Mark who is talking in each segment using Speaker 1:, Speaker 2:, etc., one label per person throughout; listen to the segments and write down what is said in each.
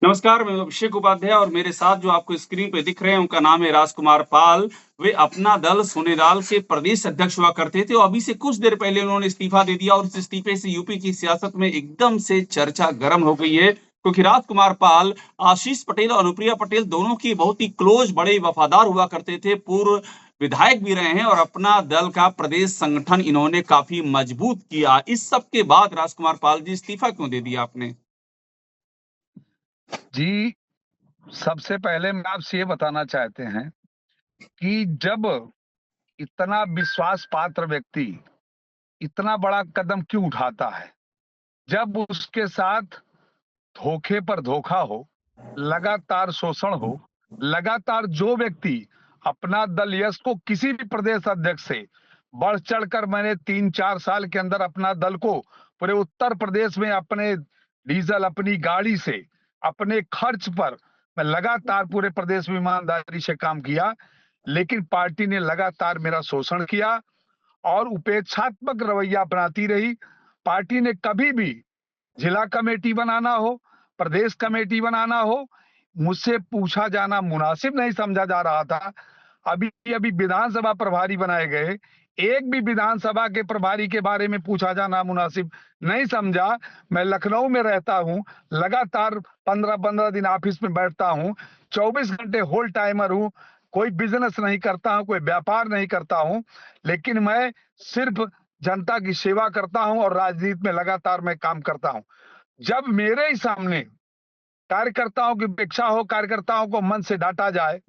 Speaker 1: नमस्कार, मैं अभिषेक उपाध्याय और मेरे साथ जो आपको स्क्रीन पे दिख रहे हैं, उनका नाम है राजकुमार पाल। वे अपना दल सोनेदाल के प्रदेश अध्यक्ष हुआ करते थे और अभी से कुछ देर पहले उन्होंने इस्तीफा दे दिया और इस इस्तीफे से यूपी की सियासत में एकदम से चर्चा गर्म हो गई है, क्योंकि राजकुमार पाल, आशीष पटेल और अनुप्रिया पटेल दोनों की बहुत ही क्लोज, बड़े वफादार हुआ करते थे, पूर्व विधायक भी रहे हैं और अपना दल का प्रदेश संगठन इन्होंने काफ़ी मजबूत किया। इस सब के बाद राजकुमार पाल जी इस्तीफा क्यों दे दिया आपने?
Speaker 2: जी, सबसे पहले मैं आपसे ये बताना चाहते हैं कि जब इतना विश्वास पात्र व्यक्ति इतना बड़ा कदम क्यों उठाता है? जब उसके साथ धोखे पर धोखा हो, लगातार शोषण हो, लगातार जो व्यक्ति अपना दल यश को किसी भी प्रदेश अध्यक्ष से बढ़ चढ़कर मैंने 3-4 साल के अंदर अपना दल को पूरे उत्तर प्रदेश में अपने डीजल, अपनी गाड़ी से, अपने खर्च पर मैं लगातार पूरे प्रदेश में ईमानदारी से काम किया, लेकिन पार्टी ने लगातार मेरा शोषण किया और उपेक्षात्मक रवैया अपनाती रही। पार्टी ने कभी भी जिला कमेटी बनाना हो, प्रदेश कमेटी बनाना हो, मुझसे पूछा जाना मुनासिब नहीं समझा जा रहा था। अभी-अभी विधानसभा प्रभारी बनाए गए, एक भी विधानसभा के प्रभारी के बारे में पूछा जाना मुनासिब नहीं समझा। मैं लखनऊ में रहता हूँ, लगातार 15-15 दिन ऑफिस में बैठता हूँ, 24 घंटे होल टाइमर हूँ, कोई बिज़नेस नहीं करता हूँ, कोई व्यापार नहीं करता हूँ, लेकिन मैं सिर्फ जनता की सेवा करता हूँ और राजनीति में लगातार मैं काम करता हूँ। जब मेरे ही सामने कार्यकर्ताओं की उपेक्षा हो, कार्यकर्ताओं को मन से डांटा जाए,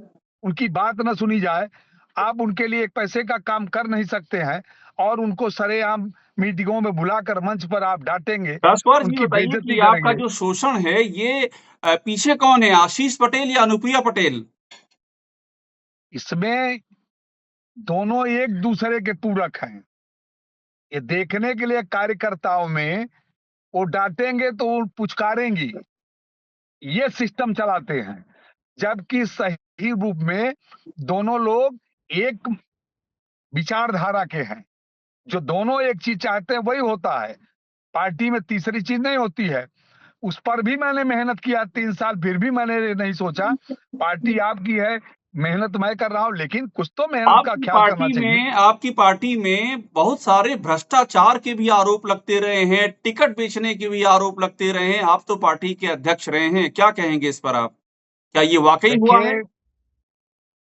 Speaker 2: उनकी बात न सुनी जाए, आप उनके लिए एक पैसे का काम कर नहीं सकते हैं और उनको सरेआम मीटिंगों में बुलाकर मंच पर आप डांटेंगे,
Speaker 1: राजकुमार जी
Speaker 2: उनकी
Speaker 1: बताइए
Speaker 2: बेइज्जती
Speaker 1: कि आपका
Speaker 2: करेंगे।
Speaker 1: जो शोषण है ये पीछे कौन है? आशीष पटेल या अनुप्रिया पटेल?
Speaker 2: इसमें दोनों एक दूसरे के पूरक हैं। ये देखने के लिए कार्यकर्ताओं में वो डांटेंगे तो वो पुचकारेंगी, ये सिस्टम चलाते हैं। जबकि सही रूप में दोनों लोग एक विचारधारा के हैं। जो दोनों एक चीज चाहते हैं वही होता है। पार्टी में तीसरी चीज नहीं होती है। उस पर भी मैंने मेहनत किया 3 साल, फिर भी मैंने नहीं सोचा पार्टी आपकी है, मेहनत मैं कर रहा हूँ, लेकिन कुछ तो मेहनत का ख्याल करना चाहिए।
Speaker 1: आपकी पार्टी में बहुत सारे भ्रष्टाचार के भी आरोप लगते रहे हैं, टिकट बेचने के भी आरोप लगते रहे हैं। आप तो पार्टी के अध्यक्ष रहे हैं, क्या कहेंगे इस पर आप? क्या ये वाक़ई हुआ है?
Speaker 2: देखिए,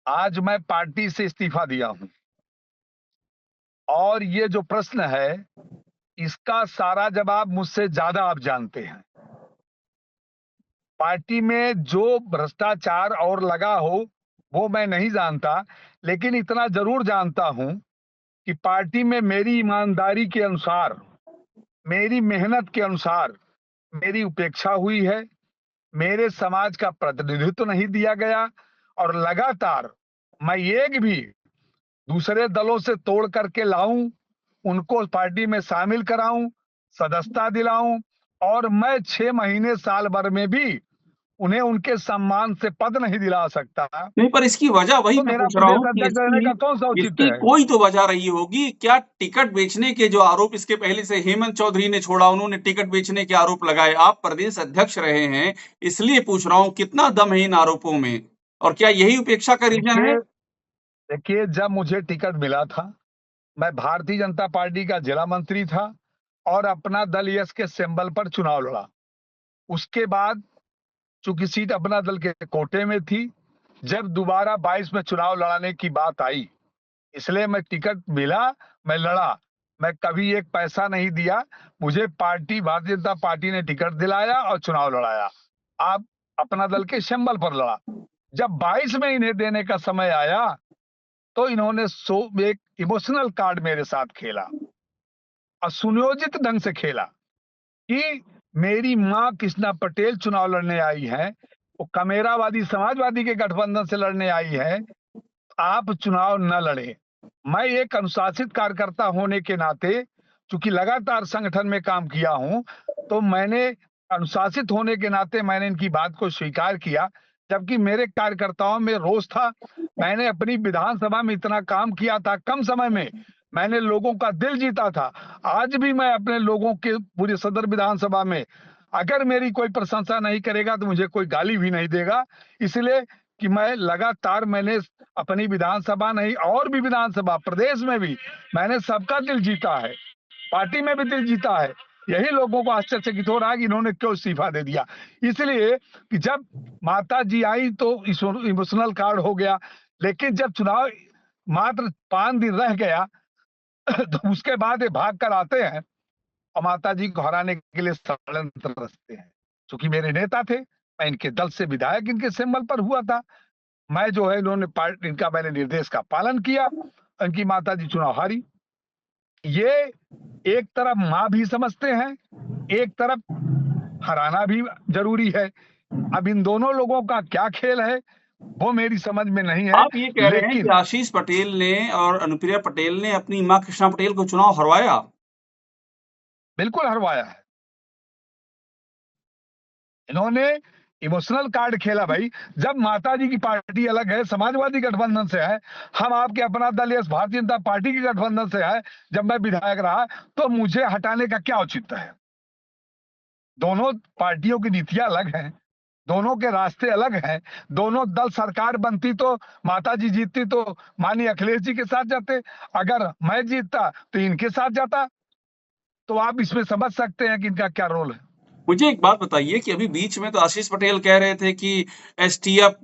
Speaker 2: आज मैं पार्टी से इस्तीफा दिया हूँ और ये जो प्रश्न है, इसका सारा जवाब मुझसे ज़्यादा आप जानते हैं। पार्टी में जो भ्रष्टाचार और लगा हो, वो मैं नहीं जानता, लेकिन इतना ज़रूर जानता हूँ कि पार्टी में मेरी ईमानदारी के अनुसार, मेरी मेहनत के अनुसार मेरी उपेक्षा हुई है, मेरे समाज का प्रतिनिधित्व नहीं दिया गया और लगातार मैं एक भी दूसरे दलों से तोड़ करके लाऊं, उनको पार्टी में शामिल कराऊं, सदस्यता दिलाऊं और मैं 6 महीने साल भर में भी उन्हें उनके सम्मान से पद नहीं दिला सकता,
Speaker 1: नहीं, पर इसकी वजह वही
Speaker 2: तो
Speaker 1: मैं
Speaker 2: मेरा
Speaker 1: पूछ रहा हूँ
Speaker 2: प्रदेश
Speaker 1: कि
Speaker 2: अध्यक्ष रहने का कौन-सा औचित्य
Speaker 1: इसकी
Speaker 2: है?
Speaker 1: कोई तो वजह रही होगी। क्या टिकट बेचने के जो आरोप इसके पहले से हेमंत चौधरी ने छोड़ा, उन्होंने टिकट बेचने के आरोप लगाए। आप प्रदेश अध्यक्ष रहे हैं, इसलिए पूछ रहा हूँ कितना दम है इन आरोपों में? और क्या यही उपेक्षा का रीज़न है?
Speaker 2: देखिए देखिए, जब मुझे टिकट मिला था, मैं भारतीय जनता पार्टी का जिला मंत्री था और अपना दल यश के सिंबल पर चुनाव लड़ा। उसके बाद चूँकि सीट अपना दल के कोटे में थी, जब दोबारा 22 में चुनाव लड़ाने की बात आई, इसलिए मैं टिकट मिला, मैं लड़ा। मैं कभी एक पैसा नहीं दिया, मुझे पार्टी भारतीय जनता पार्टी ने टिकट दिलाया और चुनाव लड़ाया। आप अपना दल के सिंबल पर लड़ा। जब 22 में इन्हें देने का समय आया, तो इन्होंने एक इमोशनल कार्ड मेरे साथ खेला और सुनियोजित ढंग से खेला कि मेरी माँ कृष्णा पटेल चुनाव लड़ने आई हैं, वो कमेरावादी समाजवादी के गठबंधन से लड़ने आई है, आप चुनाव न लड़े। मैं एक अनुशासित कार्यकर्ता होने के नाते, चूँकि लगातार संगठन में काम किया हूँ, तो मैंने अनुशासित होने के नाते मैंने इनकी बात को स्वीकार किया, जबकि मेरे कार्यकर्ताओं में रोष था। मैंने अपनी विधानसभा में इतना काम किया था कम समय में, मैंने लोगों का दिल जीता था। आज भी मैं अपने लोगों के पूरे सदर विधानसभा में अगर मेरी कोई प्रशंसा नहीं करेगा तो मुझे कोई गाली भी नहीं देगा, इसलिए कि मैं लगातार मैंने अपनी विधानसभा नहीं और भी विधानसभा प्रदेश में भी मैंने सबका दिल जीता है, पार्टी में भी दिल जीता है। यही लोगों को आश्चर्यचकित हो रहा है कि इन्होंने क्यों इस्तीफा दे दिया। इसलिए कि जब माता जी आई तो इमोशनल कार्ड हो गया, लेकिन जब चुनाव मात्र 5 दिन रह गया तो उसके बाद ये भाग कर आते हैं और माता जी को हराने के लिए षड्यंत्र रचते हैं। क्योंकि मेरे नेता थे, मैं इनके दल से विधायक इनके सिंबल पर हुआ था, मैं जो है इन्होंने इनका मैंने निर्देश का पालन किया, इनकी माता जी चुनाव हारी। ये एक तरफ माँ भी समझते हैं, एक तरफ हराना भी जरूरी है। अब इन दोनों लोगों का क्या खेल है वो मेरी समझ में नहीं है,
Speaker 1: आप ये कह रहे हैं कि
Speaker 2: लेकिन
Speaker 1: आशीष पटेल ने और अनुप्रिया पटेल ने अपनी मां कृष्णा पटेल को चुनाव हरवाया।
Speaker 2: बिल्कुल हरवाया है। इन्होंने इमोशनल कार्ड खेला भाई। जब माता जी की पार्टी अलग है, समाजवादी गठबंधन से है, हम आपके अपना दल यस भारतीय जनता पार्टी के गठबंधन से है, जब मैं विधायक रहा तो मुझे हटाने का क्या औचित्य है। दोनों पार्टियों की नीतियां अलग हैं, दोनों के रास्ते अलग हैं, दोनों दल सरकार बनती तो माता जी जीतती तो माननीय अखिलेश जी के साथ जाते, अगर मैं जीतता तो इनके साथ जाता। तो आप इसमें समझ सकते हैं कि इनका क्या रोल है।
Speaker 1: मुझे एक बात बताइए कि अभी बीच में तो आशीष पटेल कह रहे थे कि एसटीएफ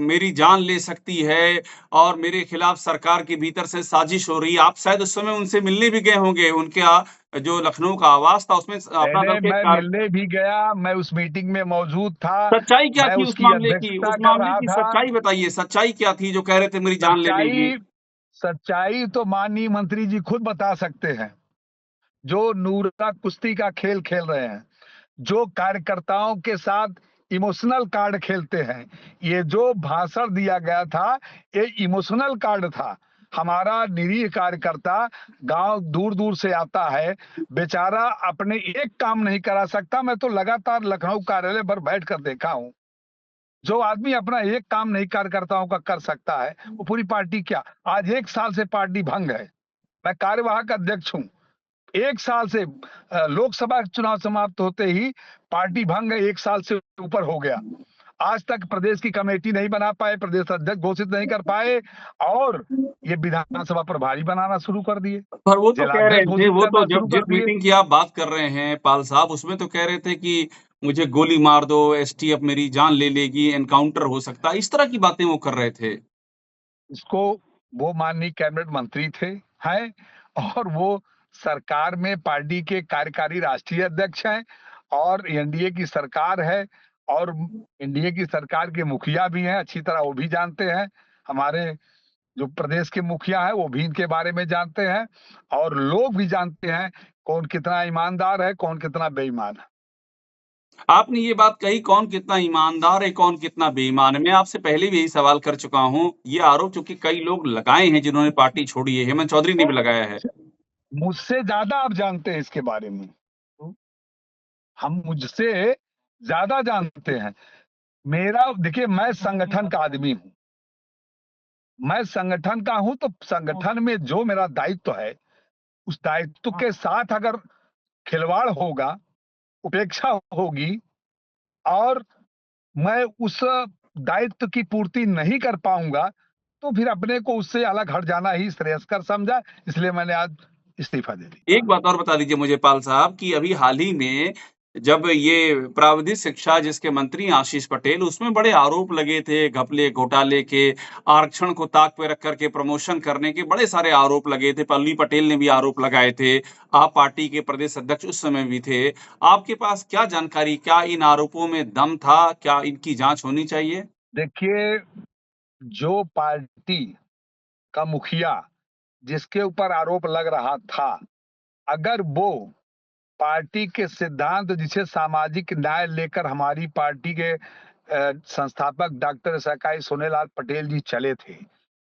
Speaker 1: मेरी जान ले सकती है और मेरे खिलाफ सरकार के भीतर से साजिश हो रही है। आप शायद उस समय उनसे मिलने भी गए होंगे, उनके जो लखनऊ का आवास था उसमें अपना दल
Speaker 2: मैंने
Speaker 1: के
Speaker 2: मैं मिलने भी गया, मैं उस मीटिंग में मौजूद था,
Speaker 1: सच्चाई क्या
Speaker 2: मैं
Speaker 1: थी उस
Speaker 2: उसकी
Speaker 1: मामले की?
Speaker 2: अध्यक्षता
Speaker 1: उस
Speaker 2: कर
Speaker 1: मामले
Speaker 2: रहा
Speaker 1: की
Speaker 2: था।
Speaker 1: सच्चाई बताइए, सच्चाई क्या थी जो कह रहे थे मेरी जान ले लेंगे?
Speaker 2: सच्चाई सच्चाई तो माननीय मंत्री जी खुद बता सकते हैं। जो नूरा कुश्ती का खेल खेल रहे हैं, जो कार्यकर्ताओं के साथ इमोशनल कार्ड खेलते हैं, ये जो भाषण दिया गया था ये इमोशनल कार्ड था। हमारा निरीह कार्यकर्ता गांव दूर दूर से आता है, बेचारा अपने एक काम नहीं करा सकता। मैं तो लगातार लखनऊ कार्यालय पर बैठ कर देखा हूं, जो आदमी अपना एक काम नहीं कार्यकर्ताओं का कर सकता है वो पूरी पार्टी क्या। आज 1 साल से पार्टी भंग है, मैं कार्यवाहक अध्यक्ष हूं। 1 साल से लोकसभा चुनाव समाप्त होते ही पार्टी भंग 1 साल से ऊपर हो गया। आज तक प्रदेश की कमेटी नहीं बना पाए, प्रदेश अध्यक्ष घोषित नहीं कर पाए और ये विधानसभा प्रभारी बनाना शुरू कर दिए,
Speaker 1: पर वो तो कह रहे
Speaker 2: जिलाध्यक्ष
Speaker 1: थे,
Speaker 2: घोषित
Speaker 1: वो तो
Speaker 2: करना
Speaker 1: जब
Speaker 2: शुरू
Speaker 1: जिस
Speaker 2: कर दिए।
Speaker 1: मीटिंग की आप बात कर रहे हैं पाल साहब, उसमें तो कह रहे थे कि मुझे गोली मार दो, एसटीएफ मेरी जान ले लेगी, एनकाउंटर हो सकता है, इस तरह की बातें वो कर रहे थे।
Speaker 2: इसको वो माननीय कैबिनेट मंत्री थे, हैं, और वो सरकार में पार्टी के कार्यकारी राष्ट्रीय अध्यक्ष हैं और एनडीए की सरकार है और एनडीए की सरकार के मुखिया भी हैं, अच्छी तरह वो भी जानते हैं। हमारे जो प्रदेश के मुखिया हैं वो भी इनके बारे में जानते हैं और लोग भी जानते हैं कौन कितना ईमानदार है, कौन कितना बेईमान है।
Speaker 1: आपने ये बात कही कौन कितना ईमानदार है, कौन कितना बेईमान है। मैं आपसे पहले भी यही सवाल कर चुका हूँ। ये आरोप चूँकि कई लोग लगाए हैं जिन्होंने पार्टी छोड़ी है, हेमंत चौधरी ने भी लगाया है।
Speaker 2: मुझसे ज्यादा आप जानते हैं इसके बारे में, हम मुझसे ज्यादा जानते हैं। मेरा देखिए, मैं संगठन का आदमी हूं, मैं संगठन का हूं तो संगठन में जो मेरा दायित्व है उस दायित्व के साथ अगर खिलवाड़ होगा, उपेक्षा होगी और मैं उस दायित्व की पूर्ति नहीं कर पाऊंगा तो फिर अपने को उससे अलग हट जाना ही श्रेयस्कर समझा, इसलिए मैंने आज इस्तीफा दे दिया।
Speaker 1: एक बात और बता दीजिए मुझे पाल साहब कि अभी हाल ही में जब ये प्राविधिक शिक्षा जिसके मंत्री हैं आशीष पटेल, उसमें बड़े आरोप लगे थे घपले घोटाले के, आरक्षण को ताक पे रख कर के प्रमोशन करने के बड़े सारे आरोप लगे थे। पल्लवी पटेल ने भी आरोप लगाए थे। आप पार्टी के प्रदेश अध्यक्ष उस समय भी थे। आपके पास क्या जानकारी, क्या इन आरोपों में दम था? क्या इनकी जाँच होनी चाहिए?
Speaker 2: देखिए, जो पार्टी का मुखिया जिसके ऊपर आरोप लग रहा था, अगर वो पार्टी के सिद्धांत जिसे सामाजिक न्याय लेकर हमारी पार्टी के संस्थापक डॉक्टर सकाई सोनेलाल पटेल जी चले थे,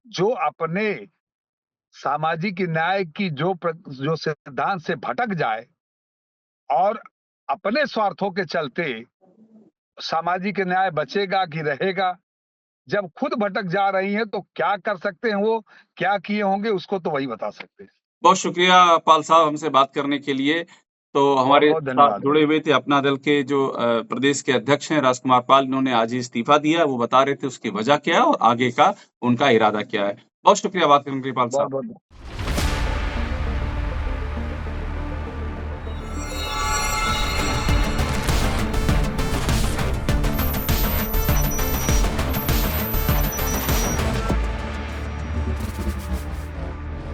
Speaker 2: जो अपने सामाजिक न्याय की जो सिद्धांत से भटक जाए और अपने स्वार्थों के चलते सामाजिक न्याय बचेगा कि रहेगा। जब खुद भटक जा रही हैं तो क्या कर सकते हैं, वो क्या किए होंगे उसको तो वही बता सकते हैं।
Speaker 1: बहुत शुक्रिया पाल साहब हमसे बात करने के लिए। तो
Speaker 2: बहुत
Speaker 1: हमारे
Speaker 2: बहुत
Speaker 1: साथ
Speaker 2: धन्यवाद।
Speaker 1: जुड़े हुए थे अपना दल के जो प्रदेश के अध्यक्ष हैं राजकुमार पाल, इन्होंने आज ही इस्तीफा दिया। वो बता रहे थे उसकी वजह क्या है और आगे का उनका इरादा क्या है। बहुत शुक्रिया बात करने के लिए पाल
Speaker 2: बहुत
Speaker 1: साहब।
Speaker 2: बहुत